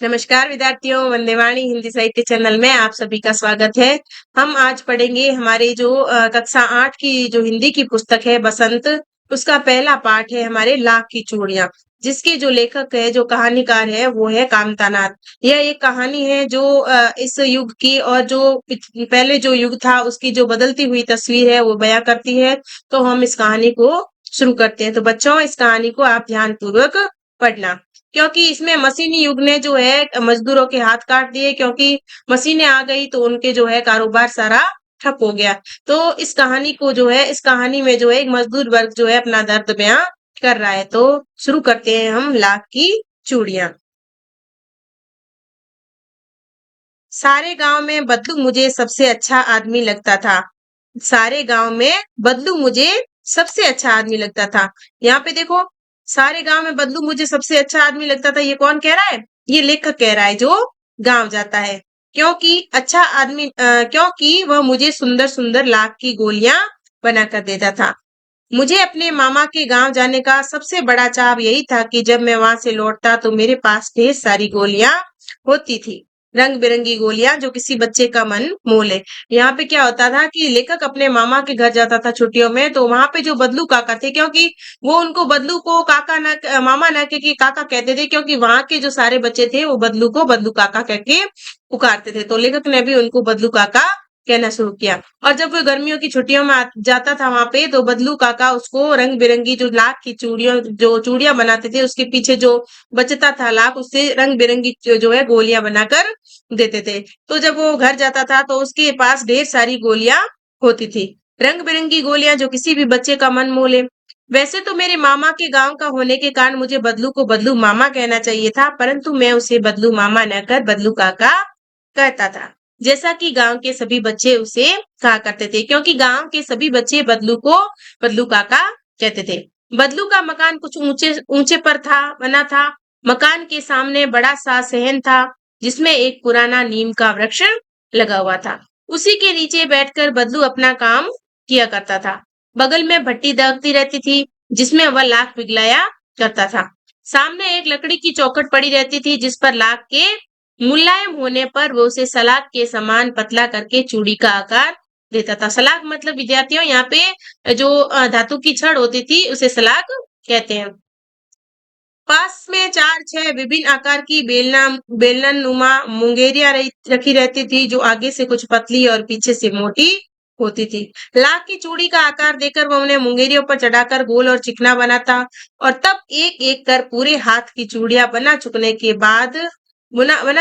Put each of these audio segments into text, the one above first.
नमस्कार विद्यार्थियों, वंदेवाणी हिंदी साहित्य चैनल में आप सभी का स्वागत है। हम आज पढ़ेंगे हमारी जो कक्षा 8 की जो हिंदी की पुस्तक है बसंत, उसका पहला पाठ है हमारे लाख की चूड़ियां, जिसके जो लेखक है, जो कहानीकार है, वो है कामतानाथ। यह एक कहानी है जो इस युग की और जो पहले जो युग था उसकी जो बदलती हुई तस्वीर है वो बयां करती है। तो हम इस कहानी को शुरू करते हैं। तो बच्चों, इस कहानी को आप ध्यान पूर्वक पढ़ना, क्योंकि इसमें मशीनी युग ने जो है मजदूरों के हाथ काट दिए, क्योंकि मशीनें आ गई तो उनके जो है कारोबार सारा ठप हो गया। तो इस कहानी को जो है, इस कहानी में जो है एक मजदूर वर्ग जो है अपना दर्द बयां कर रहा है। तो शुरू करते हैं हम लाख की चूड़ियां। सारे गांव में बदलू मुझे सबसे अच्छा आदमी लगता था। सारे गांव में बदलू मुझे सबसे अच्छा आदमी लगता था। यहाँ पे देखो, सारे गांव में बदलू मुझे सबसे अच्छा आदमी लगता था। ये कौन कह रहा है? ये लेखक कह रहा है जो गांव जाता है। क्योंकि अच्छा आदमी क्योंकि वह मुझे सुंदर सुंदर लाख की गोलियां बनाकर देता था। मुझे अपने मामा के गांव जाने का सबसे बड़ा चाव यही था कि जब मैं वहां से लौटता तो मेरे पास ढेर सारी गोलियां होती थी। रंग बिरंगी गोलियां जो किसी बच्चे का मन मोह ले। यहाँ पे क्या होता था कि लेखक अपने मामा के घर जाता था छुट्टियों में, तो वहां पे जो बदलू काका थे, क्योंकि वो उनको बदलू को काका ना मामा ना कह के काका कहते थे, क्योंकि वहां के जो सारे बच्चे थे वो बदलू को बदलू काका कह के पुकारते थे। तो लेखक ने भी उनको बदलू काका कहना शुरू किया। और जब वो गर्मियों की छुट्टियों में जाता था वहां पे, तो बदलू काका उसको रंग बिरंगी जो लाख की चूड़ियां बनाते थे, उसके पीछे जो बचता था लाख, उससे रंग बिरंगी जो है गोलियां बनाकर देते थे। तो जब वो घर जाता था तो उसके पास ढेर सारी गोलियां होती थी। रंग बिरंगी गोलियां जो किसी भी बच्चे का मन मोह ले। वैसे तो मेरे मामा के गांव का होने के कारण मुझे बदलू को बदलू मामा कहना चाहिए था, परंतु मैं उसे बदलू मामा न कर बदलू काका कहता था, जैसा कि गांव के सभी बच्चे उसे कहा करते थे, क्योंकि गांव के सभी बच्चे बदलू को बदलू काका कहते थे। बदलू का मकान कुछ ऊंचे ऊंचे पर था बना था। मकान के सामने बड़ा सा सहन था, जिसमें एक पुराना नीम का वृक्ष लगा हुआ था। उसी के नीचे बैठकर बदलू अपना काम किया करता था। बगल में भट्टी दबती रहती थी, जिसमें वह लाख पिघलाया करता था। सामने एक लकड़ी की चौखट पड़ी रहती थी, जिस पर लाख के मुलायम होने पर वो उसे सलाख के समान पतला करके चूड़ी का आकार देता था। सलाख मतलब विद्यार्थियों, यहाँ पे जो धातु की छड़ होती थी उसे सलाख कहते हैं। पास में चार छह विभिन्न आकार की बेलना नुमा मुंगेरियां रखी रहती थी, जो आगे से कुछ पतली और पीछे से मोटी होती थी। लाख की चूड़ी का आकार देकर वह उन्हें मुंगेरियों पर चढ़ाकर गोल और चिकना बनाता, और तब एक एक कर पूरे हाथ की चूड़ियां बना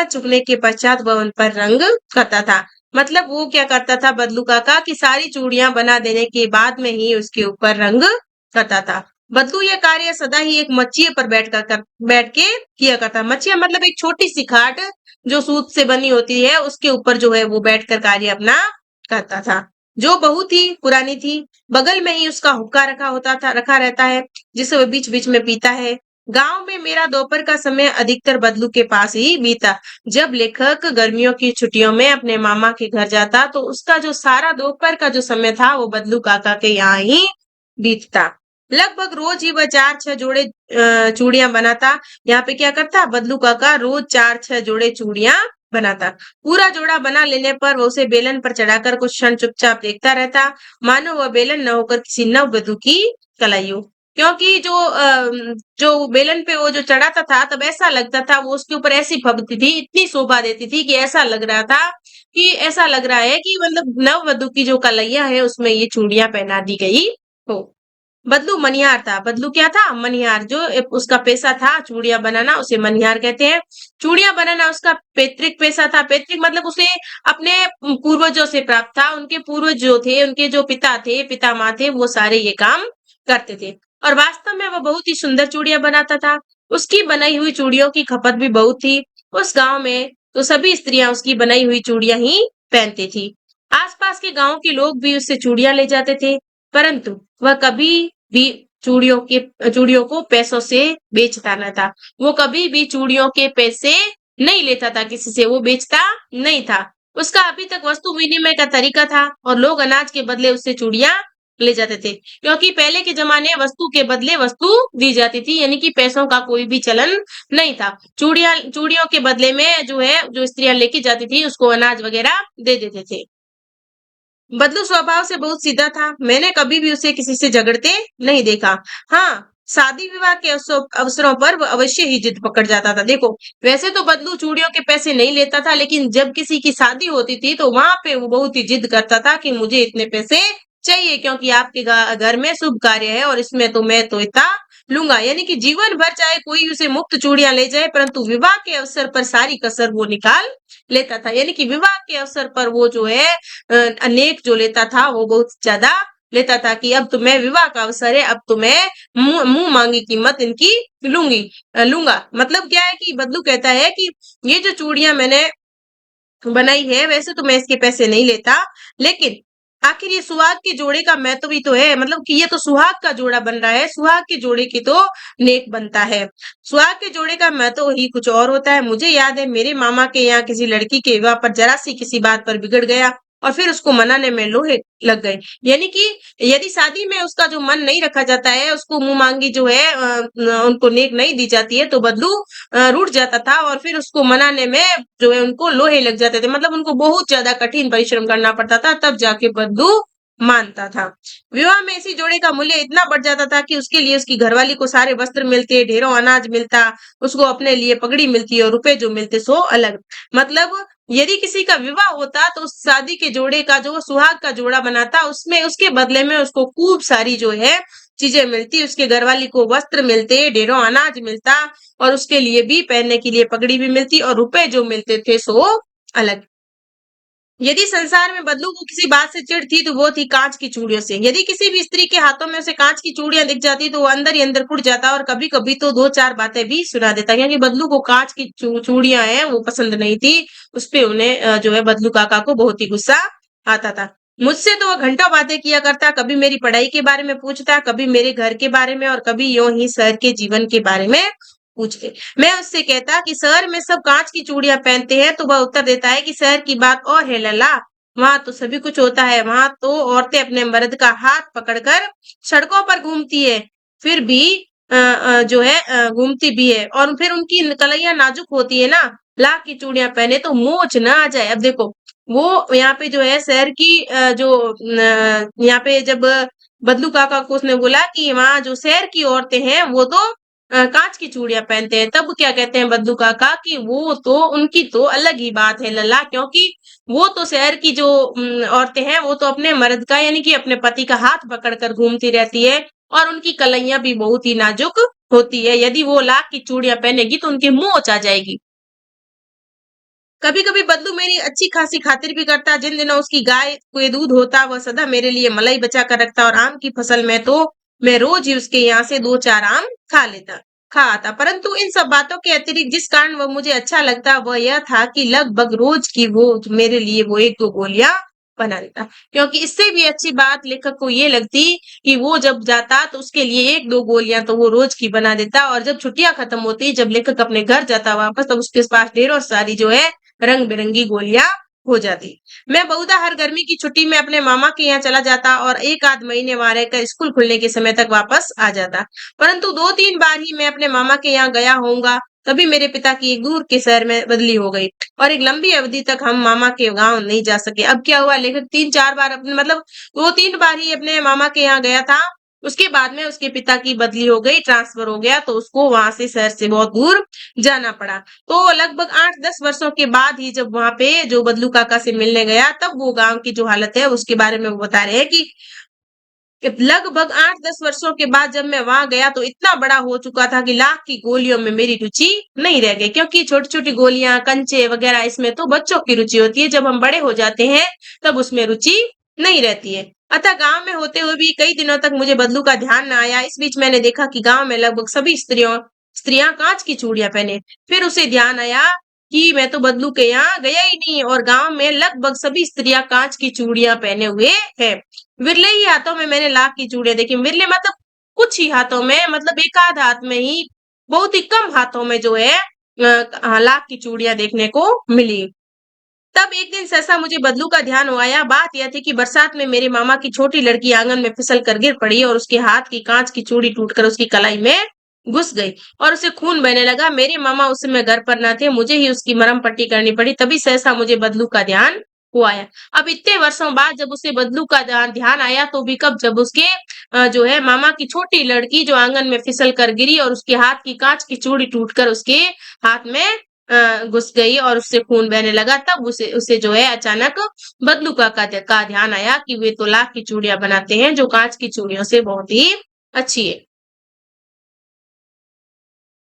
चुकने के पश्चात वह उन पर रंग करता था। मतलब वो क्या करता था बदलू काका, कि सारी चूड़ियां बना देने के बाद में ही उसके ऊपर रंग करता था। बदलू यह कार्य सदा ही एक मच्छिये पर बैठ के किया करता। मच्छिया मतलब एक छोटी सी खाट जो सूत से बनी होती है, उसके ऊपर जो है वो बैठकर कार्य अपना करता था, जो बहुत ही पुरानी थी। बगल में ही उसका हुक्का रखा रहता है, जिसे वह बीच बीच में पीता है। गांव में मेरा दोपहर का समय अधिकतर बदलू के पास ही बीता। जब लेखक गर्मियों की छुट्टियों में अपने मामा के घर जाता, तो उसका जो सारा दोपहर का जो समय था वो बदलू काका के यहाँ ही बीतता। लगभग रोज ही वह चार छह जोड़े चूड़ियां बनाता। यहाँ पे क्या करता बदलू काका? रोज चार छह जोड़े चूड़ियां बनाता। पूरा जोड़ा बना लेने पर वो उसे बेलन पर चढ़ाकर कुछ क्षण चुपचाप देखता रहता, मानो वह बेलन न होकर किसी नव वधू की कलाई हो। क्योंकि जो बेलन पे वो जो चढ़ाता था, तब ऐसा लगता था, वो उसके ऊपर ऐसी फबती थी, इतनी शोभा देती थी कि ऐसा लग रहा है कि मतलब नव वधू की जो कलैया है उसमें ये चूड़ियां पहना दी गई हो। बदलू मनिहार था। बदलू क्या था? मनिहार। जो उसका पेशा था चूड़ियां बनाना, उसे मनिहार कहते हैं। चूड़ियां बनाना उसका पैतृक पेशा था। पैतृक मतलब उसे अपने पूर्वजों से प्राप्त था। उनके पूर्वज जो थे, उनके जो पिता थे, पितामह थे, वो सारे ये काम करते थे। और वास्तव में वह बहुत ही सुंदर चूड़ियां बनाता था। उसकी बनाई हुई चूड़ियों की खपत भी बहुत थी। उस गांव में तो सभी स्त्रियां उसकी बनाई हुई चूड़ियां ही पहनती थी। आसपास के गांव के लोग भी उससे चूड़ियां ले जाते थे, परंतु वह कभी भी चूड़ियों को पैसों से बेचता न था। वो कभी भी चूड़ियों के पैसे नहीं लेता था किसी से, वो बेचता नहीं था। उसका अभी तक वस्तु विनिमय का तरीका था, और लोग अनाज के बदले उससे चूड़ियां ले जाते थे, क्योंकि पहले के ज़माने वस्तु के बदले वस्तु दी जाती थी, यानी कि पैसों का कोई भी चलन नहीं था। चूड़ियों के बदले में जो है, जो स्त्रियाँ लेके जाती थी, उसको अनाज वग़ैरह दे देते थे। बदलू स्वभाव से बहुत सीधा था। मैंने कभी भी उसे किसी से झगड़ते नहीं देखा। हाँ, शादी-विवाह के अवसरों पर वो अवश्य ही जिद पकड़ जाता था। देखो, वैसे तो बदलू चूड़ियों के पैसे नहीं लेता था, लेकिन जब किसी की शादी होती थी, तो वहाँ पे वो बहुत ही जिद करता था कि मुझे इतने पैसे चाहिए, क्योंकि आपके घर में शुभ कार्य है और इसमें तो मैं तो इतना लूँगा। यानी कि जीवन भर चाहे कोई उसे मुफ्त चूड़ियाँ ले जाए, परंतु विवाह के अवसर पर सारी कसर वो निकाल लेता था। यानी कि विवाह के अवसर पर वो जो है अनेक जो लेता था वो बहुत ज़्यादा लेता था कि अब तो मैं विवाह का अवसर है, अब तो मैं मुँह मांगी कीमत इनकी लूँगा। मतलब क्या है कि बदलू कहता है कि ये जो चूड़ियाँ मैंने बनाई है, वैसे तो मैं इसके पैसे नहीं लेता, लेकिन आखिर ये सुहाग के जोड़े का महत्व भी तो है, मतलब कि ये तो सुहाग का जोड़ा बन रहा है, सुहाग के जोड़े की तो नेक बनता है। सुहाग के जोड़े का महत्व ही कुछ और होता है। मुझे याद है मेरे मामा के यहाँ किसी लड़की के विवाह पर जरा-सी किसी बात पर बिगड़ गया और फिर उसको मनाने में लोहे लग गए। यानी कि यदि शादी में उसका जो मन नहीं रखा जाता है, उसको मुँह मांगी जो है उनको नेक नहीं दी जाती है, तो बदलू रूठ जाता था और फिर उसको मनाने में जो है उनको लोहे लग जाते थे। मतलब उनको बहुत ज़्यादा कठिन परिश्रम करना पड़ता था, तब जाके बदलू मानता था। विवाह में इसी जोड़े का मूल्य इतना बढ़ जाता था कि उसके लिए उसकी घरवाली को सारे वस्त्र मिलते, ढेरों अनाज मिलता, उसको अपने लिए पगड़ी मिलती और रुपए जो मिलते सो अलग। मतलब यदि किसी का विवाह होता तो उस शादी के जोड़े का जो सुहाग का जोड़ा बनाता, उसमें उसके बदले में उसको खूब सारी जो है चीज़ें मिलती, उसके घरवाली को वस्त्र मिलते, ढेरों अनाज मिलता और उसके लिए भी पहनने के लिए पगड़ी भी मिलती और रुपए जो मिलते थे सो अलग। यदि संसार में बदलू को किसी बात से चिढ़ थी तो वो थी कांच की चूड़ियों से। यदि किसी भी स्त्री के हाथों में उसे कांच की चूड़ियां दिख जाती तो वो अंदर ही अंदर कुट जाता और कभी-कभी तो 2-4 बातें भी सुना देता, क्योंकि बदलू को कांच की चूड़ियां हैं वो पसंद नहीं थी। उसपे उन्हें जो है बदलू काका को बहुत ही गुस्सा आता था। मुझसे तो वो घंटों बातें किया करता, कभी मेरी पढ़ाई के बारे में पूछता, कभी मेरे घर के बारे में और कभी यूं ही शहर के जीवन के बारे में पूछते। मैं उससे कहता कि शहर में सब कांच की चूड़ियां पहनते हैं, तो वह उत्तर देता है कि शहर की बात और है लला, वहां तो सभी कुछ होता है, वहां तो औरतें अपने मर्द का हाथ पकड़कर सड़कों पर घूमती है, फिर भी जो है घूमती भी है और फिर उनकी कलैया नाजुक होती है ना, लाख की चूड़ियां पहने तो मोच ना आ जाए। अब देखो, वो यहाँ पे जो है शहर की यहाँ पे जब बदलू काका को उसने बोला कि वहाँ जो शहर की औरतें हैं वो तो काँच की चूड़ियाँ पहनते हैं, तब क्या कहते हैं बद्दू काका कि वो तो उनकी तो अलग ही बात है लल्ला, क्योंकि वो तो शहर की जो औरतें हैं वो तो अपने मर्द का यानी कि अपने पति का हाथ पकड़कर घूमती रहती है और उनकी कलाइयाँ भी बहुत ही नाजुक होती है। यदि वो लाख की चूड़ियाँ पहनेगी तो उनकी मोच आ जाएगी। कभी-कभी बदलू मेरी अच्छी खासी खातिर भी करता, जिन दिनों उसकी गाय के दूध होता वह सदा मेरे लिए मलाई बचा कर रखता और आम की फसल में तो मैं रोज ही उसके यहाँ से 2-4 आम खा आता। परंतु इन सब बातों के अतिरिक्त जिस कारण वह मुझे अच्छा लगता वह यह था कि लगभग रोज की वो मेरे लिए वो 1-2 गोलियां बना देता। क्योंकि इससे भी अच्छी बात लेखक को ये लगती कि वो जब जाता तो उसके लिए 1-2 गोलियां तो वो रोज की बना देता और जब छुट्टियां खत्म होती, जब लेखक अपने घर जाता वापस, तब उसके पास ढेरों सारी जो है रंग-बिरंगी गोलियां हो जाती। मैं बहुधा हर गर्मी की छुट्टी में अपने मामा के यहाँ चला जाता और 1 आध महीने वहाँ रहकर स्कूल खुलने के समय तक वापस आ जाता। परंतु 2-3 बार ही मैं अपने मामा के यहाँ गया होऊँगा, तभी मेरे पिता की एक दूर के शहर में बदली हो गई और एक लंबी अवधि तक हम मामा के गाँव नहीं जा सके। अब क्या हुआ, लेखक 3-4 बार अपने मतलब 2-3 बार ही अपने मामा के यहाँ गया था, उसके बाद में उसके पिता की बदली हो गई, ट्रांसफर हो गया, तो उसको वहाँ से शहर से बहुत दूर जाना पड़ा। तो लगभग 8-10 वर्षों के बाद ही जब वहाँ पे जो बदलू काका से मिलने गया, तब वो गाँव की जो हालत है उसके बारे में वो बता रहे हैं कि लगभग 8-10 वर्षों के बाद जब मैं वहाँ गया तो इतना बड़ा हो चुका था कि लाख की गोलियों में मेरी रुचि नहीं रह गई, क्योंकि छोटी-छोटी गोलियाँ, कंचे वगैरह इसमें तो बच्चों की रुचि होती है, जब हम बड़े हो जाते हैं तब उसमें रुचि नहीं रहती है। अतः गाँव में होते हुए भी कई दिनों तक मुझे बदलू का ध्यान न आया। इस बीच मैंने देखा कि गाँव में लगभग सभी स्त्रियाँ काँच की चूड़ियाँ पहने। फिर उसे ध्यान आया कि मैं तो बदलू के यहाँ गया ही नहीं और गाँव में लगभग सभी स्त्रियाँ काँच की चूड़ियाँ पहने हुए हैं। विरले ही हाथों में मैंने लाख की चूड़ियाँ देखी। विरले मतलब कुछ ही हाथों में, मतलब एक आध हाथ में ही, बहुत ही कम हाथों में जो है लाख की चूड़ियाँ देखने को मिली। तब एक दिन सहसा मुझे बदलू का ध्यान आया। बात यह थी कि बरसात में मेरे मामा की छोटी लड़की आंगन में फिसल कर गिर पड़ी और उसके हाथ की कांच की चूड़ी टूटकर उसकी कलाई में घुस गई और उसे खून बहने लगा। मेरे मामा उस समय घर पर न थे, मुझे ही उसकी मरहम पट्टी करनी पड़ी। तभी सहसा मुझे बदलू का ध्यान हुआ है। अब इतने वर्षों बाद जब उसे बदलू का ध्यान आया तो भी कब, जब उसके जो है मामा की छोटी लड़की जो आंगन में फिसल कर गिरी और उसके हाथ की कांच की चूड़ी टूटकर उसके हाथ में घुस गई और उससे खून बहने लगा। तब उसे उसे जो है अचानक बदलू का ध्यान आया कि वे तो लाख की चूड़ियां बनाते हैं जो कांच की चूड़ियों से बहुत ही अच्छी है।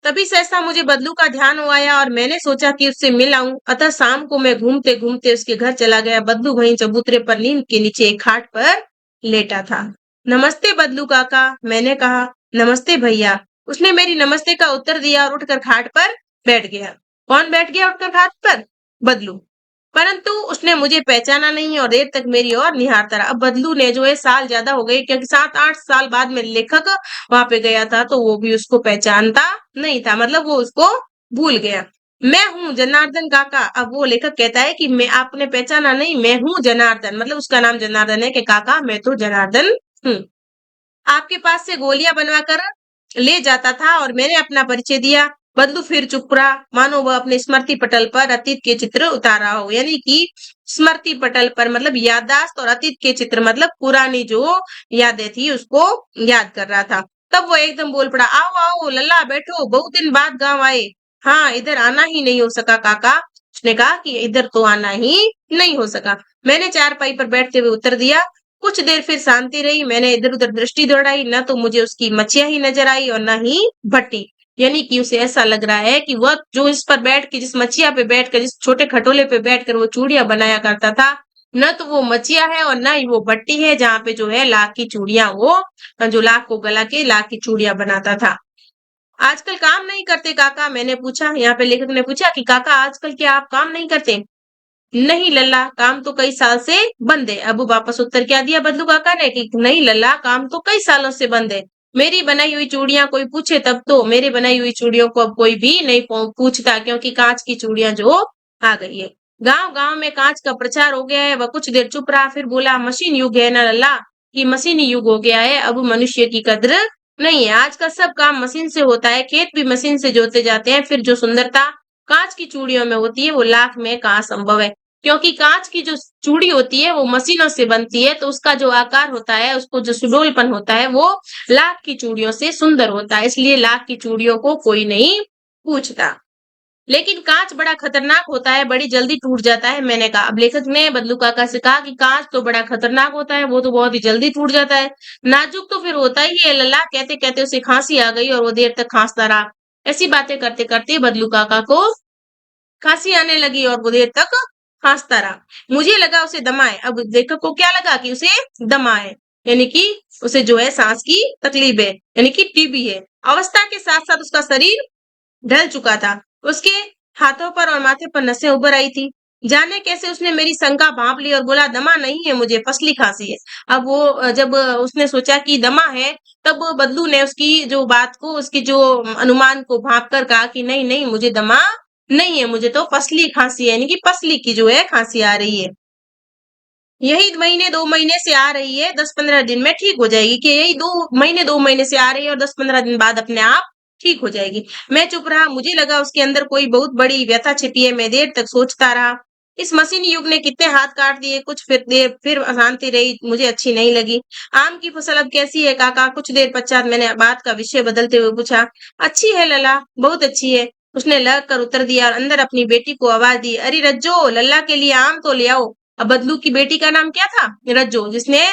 तभी सहसा मुझे बदलू का ध्यान आया और मैंने सोचा कि उससे मिल आऊं। अतः शाम को मैं घूमते घूमते उसके घर चला गया। बदलू वहीं चबूतरे पर नीम के नीचे एक खाट पर लेटा था। नमस्ते बदलू काका, मैंने कहा। नमस्ते भैया, उसने मेरी नमस्ते का उत्तर दिया और उठकर खाट पर बैठ गया। कौन बैठ गया उठकर खाट पर? बदलू। परंतु उसने मुझे पहचाना नहीं और देर तक मेरी ओर निहारता रहा। अब बदलू ने जो है साल ज्यादा हो गए, क्योंकि 7-8 साल बाद में लेखक वहां पे गया था तो वो भी उसको पहचानता नहीं था, मतलब वो उसको भूल गया। मैं हूँ जनार्दन काका। अब वो लेखक कहता है कि मैं, आपने पहचाना नहीं, मैं हूँ जनार्दन, मतलब उसका नाम जनार्दन है कि काका मैं तो जनार्दन हूँ। आपके पास से गोलियां बनवा कर ले जाता था और मैंने अपना परिचय दिया। बंधु फिर चुप रहा, मानो वह अपने स्मृति पटल पर अतीत के चित्र उतार रहा हो। यानी कि स्मृति पटल पर मतलब याददाश्त, और अतीत के चित्र मतलब पुरानी जो यादें थी उसको याद कर रहा था। तब वो एकदम बोल पड़ा, आओ आओ लल्ला बैठो, बहुत दिन बाद गांव आए। हाँ, इधर आना ही नहीं हो सका काका। उसने कहा कि इधर तो आना ही नहीं हो सका। मैंने चारपाई पर बैठते हुए उत्तर दिया। कुछ देर फिर शांति रही। मैंने इधर उधर दृष्टि दौड़ाई, न तो मुझे उसकी मच्छियां ही नजर आई और न ही भट्टी। यानी कि उसे ऐसा लग रहा है कि वह जो इस पर बैठ के, जिस मच्छिया पे बैठ कर, जिस छोटे खटोले पे बैठकर वो चूड़ियां बनाया करता था, न तो वो मच्छिया है और न ही वो भट्टी है जहाँ पे जो है लाख की चूड़ियां, वो जो लाख को गला के लाख की चूड़ियां बनाता था। आजकल काम नहीं करते काका, मैंने पूछा। यहाँ पे लेखक ने पूछा कि काका आजकल क्या आप काम नहीं करते? नहीं लल्ला, काम तो कई साल से बंद है। अब वापस उत्तर क्या दिया बदलू काका ने कि नहीं लल्ला, काम तो कई सालों से बंद है। मेरी बनाई हुई चूड़ियां कोई पूछे तब तो। मेरे बनाई हुई चूड़ियों को अब कोई भी नहीं पूछता, क्योंकि कांच की चूड़ियां जो आ गई है। गांव गांव में कांच का प्रचार हो गया है। वह कुछ देर चुप रहा, फिर बोला, मशीन युग है ना लल्ला, कि मशीनी युग हो गया है। अब मनुष्य की कद्र नहीं है। आज का सब काम मशीन से होता है, खेत भी मशीन से जोते जाते हैं। फिर जो सुंदरता कांच की चूड़ियों में होती है वो लाख में कहाँ संभव है, क्योंकि कांच की जो चूड़ी होती है वो मशीनों से बनती है, तो उसका जो आकार होता है, उसको जो सुडौलपन होता है, वो लाख की चूड़ियों से सुंदर होता है। इसलिए लाख की चूड़ियों को कोई नहीं पूछता। लेकिन कांच बड़ा खतरनाक होता है, बड़ी जल्दी टूट जाता है, मैंने कहा। अब लेखक ने बदलू काका से कहा कि कांच तो बड़ा खतरनाक होता है, वो तो बहुत ही जल्दी टूट जाता है। नाजुक तो फिर होता ही है लल्ला। कहते कहते उसे खांसी आ गई और वो देर तक खांसता रहा। ऐसी बातें करते करते बदलू काका को खांसी आने लगी और वो देर तक खांसता रहा। मुझे लगा उसे दमा है। अब लेखक को क्या लगा कि उसे दमा है, यानी कि उसे जो है सांस की तकलीफ है, यानी कि टीबी है। अवस्था के साथ साथ उसका शरीर ढल चुका था। उसके हाथों पर और माथे पर नसें उभर आई थी। जाने कैसे उसने मेरी शंका भांप ली और बोला, दमा नहीं है मुझे, फसली खांसी है। अब वो जब उसने सोचा कि दमा है, तब बदलू ने उसकी जो बात को, उसकी जो अनुमान को भांप कर कहा कि नहीं नहीं, मुझे दमा नहीं है, मुझे तो फसली खांसी है, यानी कि फसली की जो है खांसी आ रही है। यही महीने 2 महीने से आ रही है, 10-15 दिन में ठीक हो जाएगी। कि यही 2 महीने 2 महीने से आ रही है और 10-15 दिन बाद अपने आप ठीक हो जाएगी। मैं चुप रहा, मुझे लगा उसके अंदर कोई बहुत बड़ी व्यथा छिपी है। मैं देर तक सोचता रहा। इस मशीनी युग ने कितने हाथ काट दिए। कुछ फिर देर फिर अशांति रही, मुझे अच्छी नहीं लगी। आम की फसल अब कैसी है काका? कुछ देर पश्चात मैंने बात का विषय बदलते हुए पूछा। अच्छी है लला, बहुत अच्छी है, उसने लग कर उत्तर दिया और अंदर अपनी बेटी को आवाज दी, अरे रज्जो, लल्ला के लिए आम तो ले आओ। अब बदलू की बेटी का नाम क्या था? रज्जो, जिसने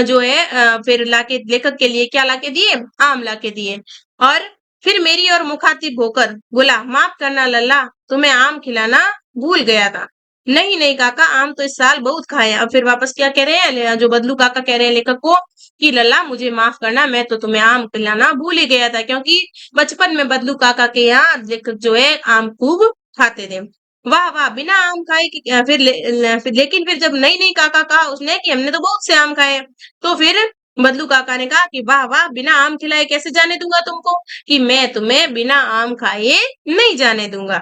जो है फिर लाके लेखक के लिए क्या लाके दिए? आम लाके दिए। और फिर मेरी और मुखातिब होकर बोला, माफ करना लल्ला, तुम्हें आम खिलाना भूल गया था। नहीं नहीं काका, आम तो इस साल बहुत खाए। अब फिर वापस क्या कह रहे हैं, जो बदलू काका कह रहे हैं लेखक को कि लल्ला मुझे माफ करना, मैं तो तुम्हें आम खिलाना भूल ही गया था, क्योंकि बचपन में बदलू काका के यहाँ लेखक जो है आम खूब खाते थे। वाह वाह, बिना आम खाए कि फिर लेकिन फिर जब नहीं नहीं काका कहा उसने कि हमने तो बहुत से आम खाए, तो फिर बदलू काका ने कहा कि वाह वाह, बिना आम खिलाए कैसे जाने दूंगा तुमको, कि मैं तुम्हें बिना आम खाए नहीं जाने दूंगा।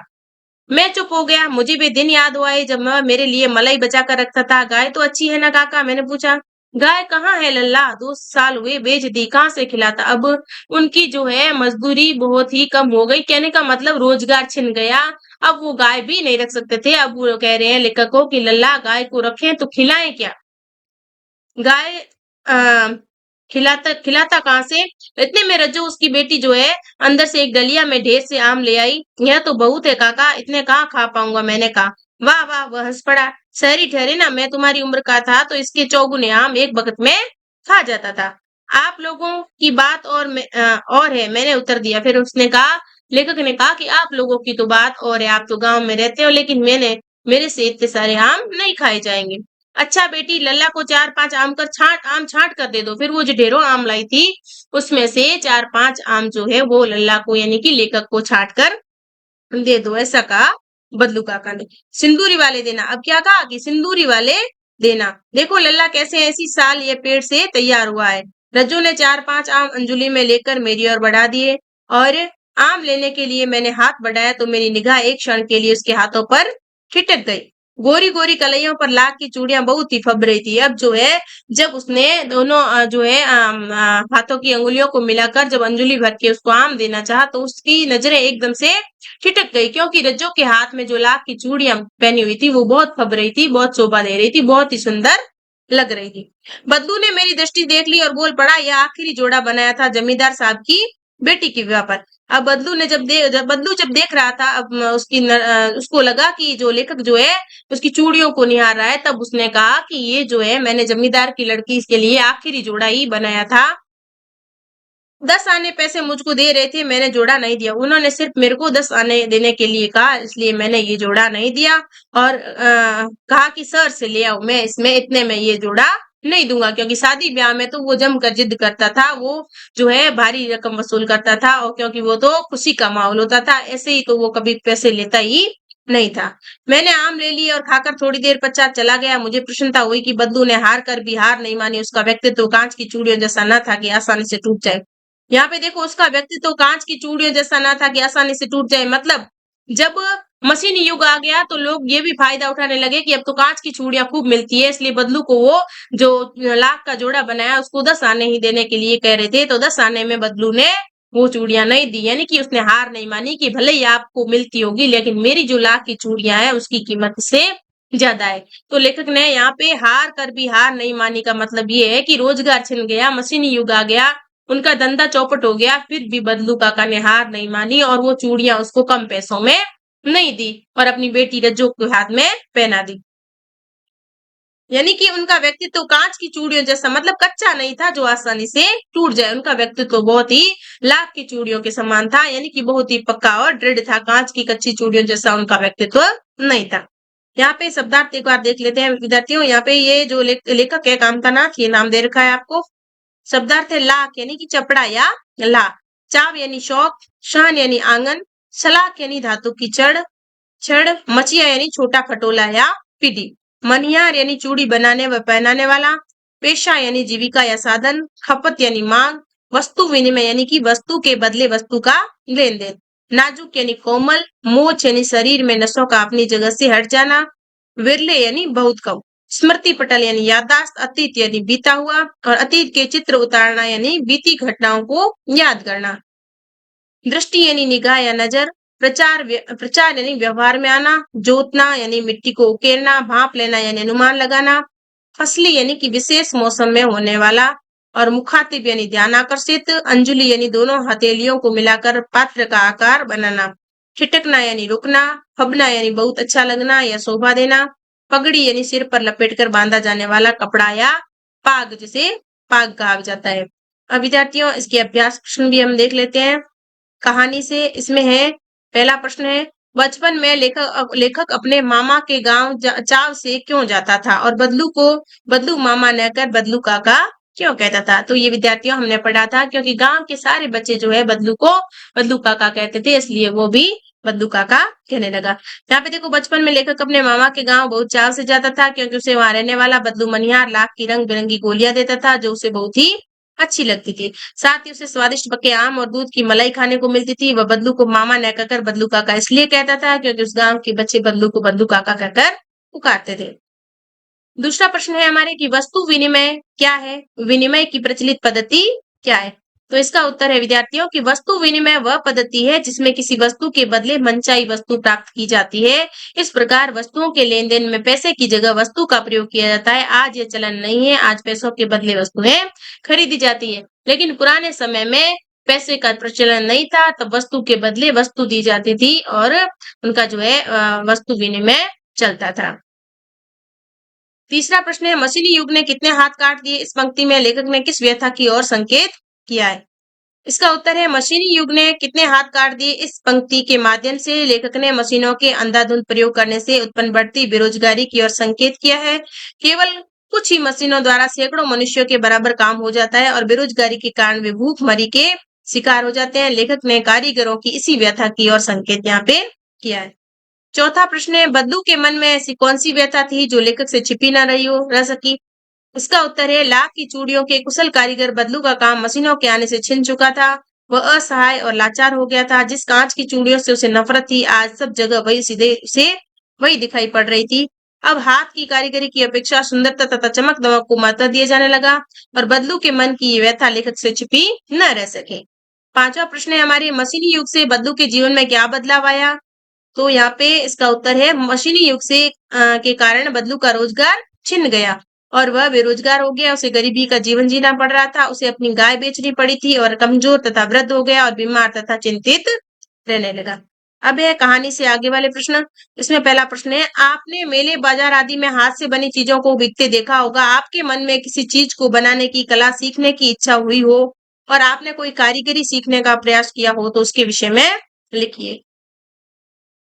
मैं चुप हो गया, मुझे भी दिन याद हुआ है जब मैं मेरे लिए मलाई बचा कर रखता था। गाय तो अच्छी है ना काका? मैंने पूछा। गाय कहाँ है लल्ला? 2 साल हुए बेच दी, कहाँ से खिलाता? अब उनकी जो है मजदूरी बहुत ही कम हो गई। कहने का मतलब रोजगार छिन गया। अब वो गाय भी नहीं रख सकते थे। अब वो कह रहे हैं लेखकों कि लल्ला गाय को रखें तो खिलाएं क्या? गाय अ, खिलाता खिलाता कहाँ से? इतने में रज्जू उसकी बेटी जो है अंदर से एक डलिया में ढेर से आम ले आई। यह तो बहुत है काका, इतने कहाँ खा पाऊंगा? मैंने कहा। वाह वाह, वह हंस पड़ा। शहरी ठहरे ना, मैं तुम्हारी उम्र का था तो इसके चौगुने आम एक वक्त में खा जाता था। आप लोगों की बात और है, मैंने उत्तर दिया। फिर उसने कहा, लेखक ने कहा कि आप लोगों की तो बात और है, आप तो गांव में रहते हो, लेकिन मेरे से इतने सारे आम नहीं खाए जाएंगे। अच्छा बेटी, लल्ला को 4-5 आम छांट कर दे दो। फिर वो जो ढेरों आम लाई थी उसमें से 4-5 आम जो है वो लल्ला को यानी कि लेखक को छांट कर दे दो, ऐसा कहा बदलू काका ने। सिंदूरी वाले देना। अब क्या कहा कि सिंदूरी वाले देना। देखो लल्ला कैसे ऐसी साल ये पेड़ से तैयार हुआ है। रज्जू ने 4-5 आम अंजुली में लेकर मेरी ओर बढ़ा दिए और आम लेने के लिए मैंने हाथ बढ़ाया तो मेरी निगाह एक क्षण के लिए उसके हाथों पर ठिठक गई। गोरी गोरी कलाइयों पर लाख की चूड़ियां बहुत ही फब रही थी। अब जो है जब उसने दोनों जो है हाथों की अंगुलियों को मिलाकर जब अंजुली भर के उसको आम देना चाहा तो उसकी नजरें एकदम से ठिठक गई, क्योंकि रज्जो के हाथ में जो लाख की चूड़ियां पहनी हुई थी वो बहुत फब रही थी, बहुत शोभा दे रही थी, बहुत ही सुंदर लग रही थी। बदलू ने मेरी दृष्टि देख ली और बोल पड़ा, यह आखिरी जोड़ा बनाया था जमींदार साहब की बेटी के विवाह पर। अब बदलू जब देख रहा था, अब उसको लगा कि जो लेखक जो है उसकी चूड़ियों को निहार रहा है। तब उसने कहा कि ये जो है मैंने जमींदार की लड़की इसके लिए आखिरी जोड़ा ही बनाया था। 10 आने पैसे मुझको दे रहे थे, मैंने जोड़ा नहीं दिया। उन्होंने सिर्फ मेरे को 10 आने देने के लिए कहा, इसलिए मैंने ये जोड़ा नहीं दिया। और कहा कि सर से ले आओ, मैं इसमें इतने में ये जोड़ा नहीं दूंगा, क्योंकि शादी ब्याह में तो वो जमकर जिद करता था, वो जो है भारी रकम वसूल करता था, और क्योंकि वो तो खुशी का माहौल होता था, ऐसे ही तो वो कभी पैसे लेता ही नहीं था। मैंने आम ले लिए और खाकर थोड़ी देर पश्चात चला गया। मुझे प्रसन्नता हुई कि बद्दू ने हार कर भी हार नहीं मानी। उसका व्यक्तित्व कांच की चूड़ियों जैसा न था कि आसानी से टूट जाए। यहाँ पे देखो उसका व्यक्तित्व कांच की चूड़ियों जैसा ना था कि आसानी से टूट जाए। मतलब जब मशीनी युग आ गया तो लोग ये भी फायदा उठाने लगे कि अब तो कांच की चूड़ियां खूब मिलती है, इसलिए बदलू को वो जो लाख का जोड़ा बनाया उसको 10 आने ही देने के लिए कह रहे थे। तो 10 आने में बदलू ने वो चूड़ियां नहीं दी, यानी कि उसने हार नहीं मानी कि भले ही आपको मिलती होगी लेकिन मेरी जो लाख की चूड़ियां है उसकी कीमत से ज्यादा है। तो लेखक ने यहाँ पे हार कर भी हार नहीं मानी का मतलब ये है कि रोजगार छिन गया, मशीनी युग आ गया, उनका धंधा चौपट हो गया, फिर भी बदलू काका ने हार नहीं मानी और वो चूड़ियां उसको कम पैसों में नहीं दी और अपनी बेटी रज्जो के हाथ में पहना दी। यानी कि उनका व्यक्तित्व कांच की चूड़ियों जैसा, मतलब कच्चा नहीं था जो आसानी से टूट जाए। उनका व्यक्तित्व बहुत ही लाख की चूड़ियों के समान था, यानी कि बहुत ही पक्का और दृढ़ था। कांच की कच्ची चूड़ियों जैसा उनका व्यक्तित्व नहीं था। यहाँ पे शब्दार्थ एक बार देख लेते हैं विद्यार्थियों। यहाँ पे ये जो लेखक है कामतानाथ, ये नाम दे रखा है आपको। शब्दार्थ है लाख यानी कि चपड़ा या ला, चाव यानी शौक, शान यानी आंगन, सलाख यानी धातु की छड़, मचिया यानी छोटा खटोला या पीढ़ी, मनिहार यानी चूड़ी बनाने व पहनाने वाला, पेशा यानी जीविका या साधन, खपत यानी मांग, वस्तु विनिमय यानी कि वस्तु के बदले वस्तु का लेन देन, नाजुक यानी कोमल, मोच यानी शरीर में नसों का अपनी जगह से हट जाना, विरले यानी बहुत कम, स्मृति पटल यानी याददाश्त, अतीत यानी बीता हुआ, और अतीत के चित्र उतारना यानी बीती घटनाओं को याद करना, दृष्टि यानी निगाह या नजर, प्रचार यानी व्यवहार में आना, जोतना यानी मिट्टी को उकेरना, भाप लेना यानी अनुमान लगाना, फसली यानी कि विशेष मौसम में होने वाला, और मुखातिब यानी ध्यान आकर्षित, अंजुली यानी दोनों हथेलियों को मिलाकर पात्र का आकार बनाना, छिटकना यानी रुकना, फबना यानी बहुत अच्छा लगना या शोभा देना, पगड़ी यानी सिर पर लपेट कर बांधा जाने वाला कपड़ा या पाग, जिसे पाग कहा जाता है। अब विद्यार्थियों इसके अभ्यास प्रश्न भी हम देख लेते हैं कहानी से। इसमें है, पहला प्रश्न है, बचपन में लेखक अपने मामा के गांव चाव से क्यों जाता था और बदलू मामा न कर बदलू काका क्यों कहता था? तो ये विद्यार्थियों हमने पढ़ा था, क्योंकि गांव के सारे बच्चे जो है बदलू को बदलू काका कहते थे, इसलिए वो भी बदलू काका कहने लगा। यहाँ पे देखो, बचपन में लेखक अपने मामा के गांव बहुत चाव से जाता था, क्योंकि उसे वहां रहने वाला बदलू मनिहार लाख की रंग बिरंगी गोलियां देता था जो उसे बहुत ही अच्छी लगती थी। साथ ही उसे स्वादिष्ट पके आम और दूध की मलाई खाने को मिलती थी। वह बदलू को मामा न कहकर बदलू काका इसलिए कहता था क्योंकि उस गांव के बच्चे बदलू को बदलू काका कहकर पुकारते थे। दूसरा प्रश्न है हमारे कि वस्तु विनिमय क्या है? विनिमय की प्रचलित पद्धति क्या है? तो इसका उत्तर है विद्यार्थियों की वस्तु विनिमय वह पद्धति है जिसमें किसी वस्तु के बदले मनचाही वस्तु प्राप्त की जाती है। इस प्रकार वस्तुओं के लेन देन में पैसे की जगह वस्तु का प्रयोग किया जाता है। आज ये चलन नहीं है, आज पैसों के बदले वस्तुएं खरीदी जाती है। लेकिन पुराने समय में पैसे का प्रचलन नहीं था, तब वस्तु के बदले वस्तु दी जाती थी और उनका जो है वस्तु विनिमय चलता था। तीसरा प्रश्न है मशीनी युग ने कितने हाथ काट दिए? इस पंक्ति में लेखक ने किस व्यथा की ओर संकेत किया है? इसका उत्तर है मशीनी युग ने कितने हाथ काट दिए। इस पंक्ति के माध्यम से लेखक ने मशीनों के अंधाधुंध प्रयोग करने से उत्पन्न बढ़ती बेरोजगारी की ओर संकेत किया है। केवल कुछ ही मशीनों द्वारा सैकड़ों मनुष्यों के बराबर काम हो जाता है और बेरोजगारी के कारण वे भूखमरी के शिकार हो जाते हैं। लेखक ने कारीगरों की इसी व्यथा की ओर संकेत यहाँ पे किया है। चौथा प्रश्न है बद्दू के मन में ऐसी कौन सी व्यथा थी जो लेखक से छिपी न रह सकी? इसका उत्तर है लाख की चूड़ियों के कुशल कारीगर बदलू का काम मशीनों के आने से छिन चुका था। वह असहाय और लाचार हो गया था। जिस कांच की चूड़ियों से उसे नफरत थी, आज सब जगह वही सीधे उसे वही दिखाई पड़ रही थी। अब हाथ की कारीगरी की अपेक्षा सुंदरता तथा चमक दमक को महत्व दिया जाने लगा और बदलू के मन की ये व्यथा लेखक से छिपी न रह सके। पांचवा प्रश्न है हमारे मशीनी युग से बदलू के जीवन में क्या बदलाव आया? तो यहाँ पे इसका उत्तर है मशीनी युग से के कारण बदलू का रोजगार छिन गया और वह बेरोजगार हो गया। उसे गरीबी का जीवन जीना पड़ रहा था। उसे अपनी गाय बेचनी पड़ी थी और कमजोर तथा वृद्ध हो गया और बीमार तथा चिंतित रहने लगा। अब है कहानी से आगे वाले प्रश्न। इसमें पहला प्रश्न है आपने मेले बाजार आदि में हाथ से बनी चीजों को बिकते देखा होगा। आपके मन में किसी चीज को बनाने की कला सीखने की इच्छा हुई हो और आपने कोई कारीगरी सीखने का प्रयास किया हो तो उसके विषय में लिखिए।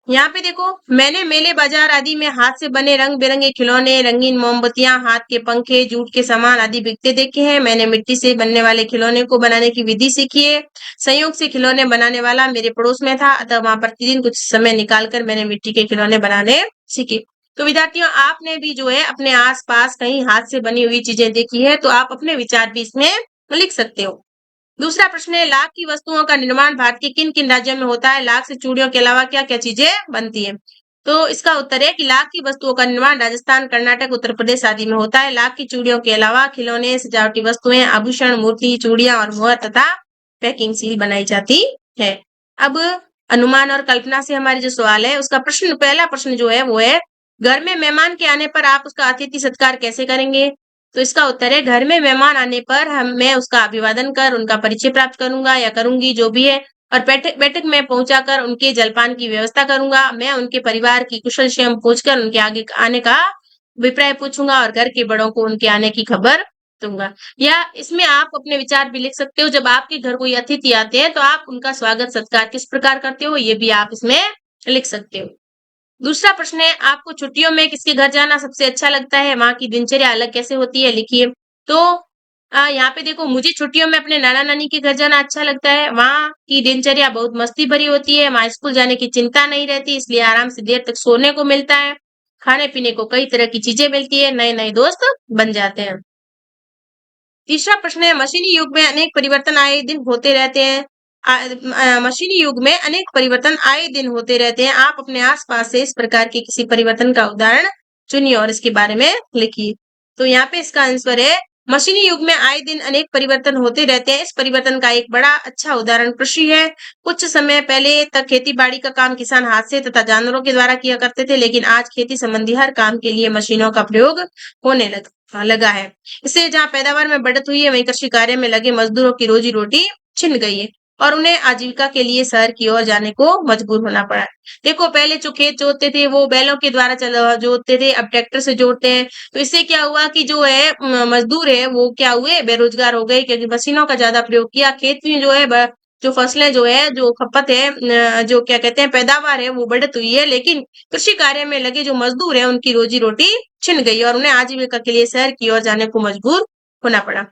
यहाँ पे देखो मैंने मेले बाजार आदि में हाथ से बने रंग बिरंगे खिलौने, रंगीन मोमबत्तियां, हाथ के पंखे, जूट के सामान आदि बिकते देखे हैं। मैंने मिट्टी से बनने वाले खिलौने को बनाने की विधि सीखी है। संयोग से खिलौने बनाने वाला मेरे पड़ोस में था, अतः वहां प्रतिदिन कुछ समय निकालकर मैंने मिट्टी के खिलौने बनाने सीखे। तो विद्यार्थियों आपने भी जो है अपने आसपास कहीं हाथ से बनी हुई चीजें देखी है तो आप अपने विचार भी इसमें लिख सकते हो। दूसरा प्रश्न है लाख की वस्तुओं का निर्माण भारत के किन किन राज्यों में होता है? लाख से चूड़ियों के अलावा क्या क्या चीजें बनती है? तो इसका उत्तर है कि लाख की वस्तुओं का निर्माण राजस्थान, कर्नाटक, उत्तर प्रदेश आदि में होता है। लाख की चूड़ियों के अलावा खिलौने, सजावटी वस्तुएं, आभूषण, मूर्ति, चूड़ियां और मुहर तथा पैकिंग सील बनाई जाती है। अब अनुमान और कल्पना से हमारे जो सवाल है उसका प्रश्न पहला प्रश्न जो है वो है घर में मेहमान के आने पर आप उसका अतिथि सत्कार कैसे करेंगे? तो इसका उत्तर है घर में मेहमान आने पर मैं उसका अभिवादन कर उनका परिचय प्राप्त करूंगा या करूंगी जो भी है और बैठक बैठक में पहुंचाकर उनके जलपान की व्यवस्था करूंगा। मैं उनके परिवार की कुशल क्षेम पूछकर उनके आगे आने का अभिप्राय पूछूंगा और घर के बड़ों को उनके आने की खबर दूंगा। या इसमें आप अपने विचार भी लिख सकते हो। जब आपके घर कोई अतिथि आते हैं तो आप उनका स्वागत सत्कार किस प्रकार करते हो ये भी आप इसमें लिख सकते हो। दूसरा प्रश्न है आपको छुट्टियों में किसके घर जाना सबसे अच्छा लगता है? वहां की दिनचर्या अलग कैसे होती है? लिखिए। तो यहाँ पे देखो मुझे छुट्टियों में अपने नाना नानी के घर जाना अच्छा लगता है। वहां की दिनचर्या बहुत मस्ती भरी होती है। वहां स्कूल जाने की चिंता नहीं रहती, इसलिए आराम से देर तक सोने को मिलता है। खाने पीने को कई तरह की चीजें मिलती है, नए नए दोस्त बन जाते हैं। तीसरा प्रश्न है मशीनी युग में अनेक परिवर्तन आए दिन होते रहते हैं। मशीनी युग में अनेक परिवर्तन आए दिन होते रहते हैं। आप अपने आसपास से इस प्रकार के किसी परिवर्तन का उदाहरण चुनिए और इसके बारे में लिखिए। तो यहाँ पे इसका आंसर है मशीनी युग में आए दिन अनेक परिवर्तन होते रहते हैं। इस परिवर्तन का एक बड़ा अच्छा उदाहरण कृषि है। कुछ समय पहले तक खेती बाड़ी का काम किसान हाथ से तथा जानवरों के द्वारा किया करते थे, लेकिन आज खेती संबंधी हर काम के लिए मशीनों का प्रयोग होने लगा है। इससे जहाँ पैदावार में बढ़त हुई है वहीं कृषि कार्य में लगे मजदूरों की रोजी रोटी छिन गई है और उन्हें आजीविका के लिए शहर की ओर जाने को मजबूर होना पड़ा है। देखो पहले जो खेत जोतते थे वो बैलों के द्वारा जोतते थे, अब ट्रैक्टर से जोतते हैं। तो इससे क्या हुआ कि जो है मजदूर है वो क्या हुए बेरोजगार हो गए क्योंकि मशीनों का ज्यादा प्रयोग किया। खेत में जो है जो फसलें जो है जो खपत है जो क्या कहते हैं पैदावार है वो बढ़त हुई है, लेकिन कृषि कार्य में लगे जो मजदूर है उनकी रोजी रोटी छिन गई और उन्हें आजीविका के लिए शहर की ओर जाने को मजबूर होना पड़ा।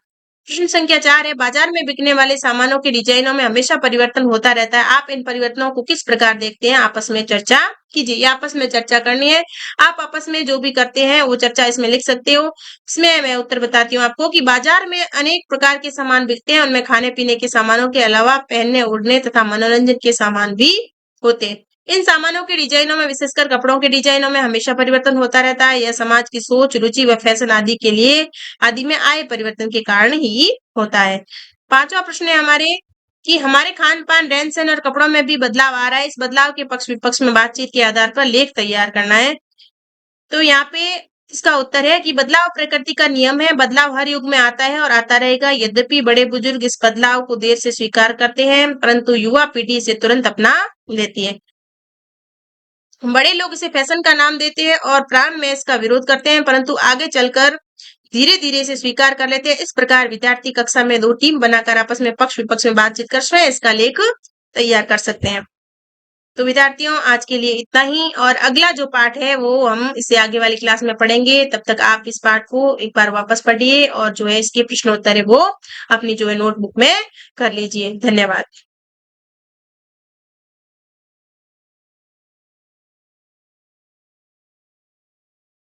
प्रश्न संख्या 4 है, बाजार में बिकने वाले सामानों के डिजाइनों में हमेशा परिवर्तन होता रहता है। आप इन परिवर्तनों को किस प्रकार देखते हैं? आपस में चर्चा कीजिए। ये आपस में चर्चा करनी है। आप आपस में जो भी करते हैं वो चर्चा इसमें लिख सकते हो। इसमें मैं उत्तर बताती हूँ आपको कि बाजार में अनेक प्रकार के सामान बिकते हैं। उनमें खाने-पीने के सामानों के अलावा पहनने, ओढ़ने तथा मनोरंजन के सामान भी होते हैं। इन सामानों के डिजाइनों में विशेषकर कपड़ों के डिजाइनों में हमेशा परिवर्तन होता रहता है। यह समाज की सोच, रुचि व फैशन आदि में आए परिवर्तन के कारण ही होता है। 5वां प्रश्न है कि हमारे खान-पान, रहन-सहन और कपड़ों में भी बदलाव आ रहा है। इस बदलाव के पक्ष-विपक्ष में बातचीत के आधार पर लेख तैयार करना है। तो यहाँ पे इसका उत्तर है कि बदलाव प्रकृति का नियम है। बदलाव हर युग में आता है और आता रहेगा। यद्यपि बड़े-बुजुर्ग इस बदलाव को देर से स्वीकार करते हैं, परंतु युवा पीढ़ी इसे तुरंत अपना लेती है। बड़े लोग इसे फैशन का नाम देते हैं और प्रारंभ में इसका विरोध करते हैं, परंतु आगे चलकर धीरे-धीरे इसे स्वीकार कर लेते हैं। इस प्रकार विद्यार्थी कक्षा में 2 टीम बनाकर आपस में पक्ष-विपक्ष में बातचीत कर स्वयं इसका लेख तैयार कर सकते हैं। तो विद्यार्थियों, आज के लिए इतना ही और अगला जो पाठ है वो हम इसे आगे वाली क्लास में पढ़ेंगे। तब तक आप इस पाठ को एक बार वापस पढ़िए और जो है इसके प्रश्नोत्तर है वो अपनी जो है नोटबुक में कर लीजिए। धन्यवाद।